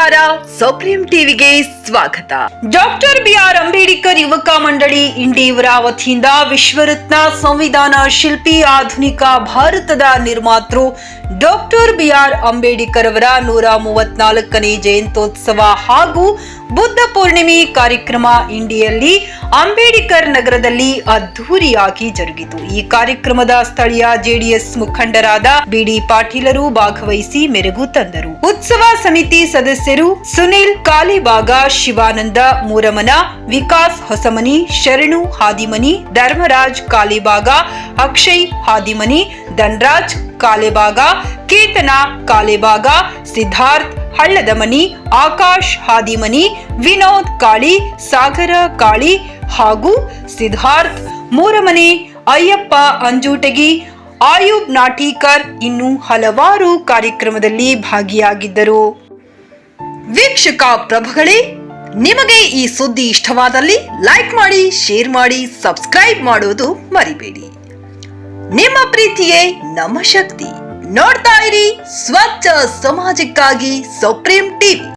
ನಮಸ್ಕಾರ, ಸುಪ್ರೀಂ ಟಿವಿಗೆ ಸ್ವಾಗತ. ಡಾಕ್ಟರ್ ಬಿಆರ್ ಅಂಬೇಡ್ಕರ್ ಯುವಕ ಮಂಡಳಿ ಇಂಡಿಯವರ ವತಿಯಿಂದ ವಿಶ್ವರತ್ನ ಸಂವಿಧಾನ ಶಿಲ್ಪಿ ಆಧುನಿಕ ಭಾರತದ ನಿರ್ಮಾತೃ ಡಾಕ್ಟರ್ ಬಿಆರ್ ಅಂಬೇಡ್ಕರ್ ಅವರ 134ನೇ ಜಯಂತ್ಯೋತ್ಸವ ಹಾಗೂ ಬುದ್ಧ ಪೂರ್ಣಿಮೆ ಕಾರ್ಯಕ್ರಮ ಇಂಡಿಯಲ್ಲಿ ಅಂಬೇಡ್ಕರ್ ನಗರದಲ್ಲಿ ಅದ್ದೂರಿಯಾಗಿ ಜರುಗಿತು. ಈ ಕಾರ್ಯಕ್ರಮದ ಸ್ಥಳೀಯ ಜೆಡಿಎಸ್ ಮುಖಂಡರಾದ ಬಿಡಿ ಪಾಟೀಲರು ಭಾಗವಹಿಸಿ ಮೆರುಗು ತಂದರು. ಉತ್ಸವ ಸಮಿತಿ ಸದಸ್ಯರು ಸುನಿಲ್ ಕಾಲಿಬಾಗ, ಶಿವಾನಂದ ಮೂರಮನ, ವಿಕಾಸ್ ಹೊಸಮನಿ, ಶರಣು ಹಾದಿಮನಿ, ಧರ್ಮರಾಜ್ ಕಾಲಿಬಾಗ, ಅಕ್ಷಯ್ ಹಾದಿಮನಿ, ಧನ್ರಾಜ್ ಕಾಲೆಬಾಗ, ಕೇತನ ಕಾಲೆಬಾಗ, ಸಿದ್ಧಾರ್ಥ್ ಹಳ್ಳದಮನಿ, ಆಕಾಶ್ ಹಾದಿಮನಿ, ವಿನೋದ್ ಕಾಳಿ, ಸಾಗರ ಕಾಳಿ ಹಾಗೂ ಸಿದ್ಧಾರ್ಥ್ ಮೂರಮನೆ, ಅಯ್ಯಪ್ಪ ಅಂಜೂಟಗಿ, ಆಯುಬ್ ನಾಟೀಕರ್ ಇನ್ನು ಹಲವಾರು ಕಾರ್ಯಕ್ರಮದಲ್ಲಿ ಭಾಗಿಯಾಗಿದ್ದರು. ವೀಕ್ಷಕ ಪ್ರಭುಗಳೇ, ನಿಮಗೆ ಈ ಸುದ್ದಿ ಇಷ್ಟವಾದಲ್ಲಿ ಲೈಕ್ ಮಾಡಿ, ಶೇರ್ ಮಾಡಿ, ಸಬ್ಸ್ಕ್ರೈಬ್ ಮಾಡುವುದು ಮರಿಬೇಡಿ. ನಿಮ್ಮ ಪ್ರೀತಿಯೇ ನಮ್ಮ ಶಕ್ತಿ. ನೋಡ್ತಾ ಇರಿ ಸ್ವಚ್ಛ ಸಮಾಜಕ್ಕಾಗಿ ಸುಪ್ರೀಂ ಟಿವಿ.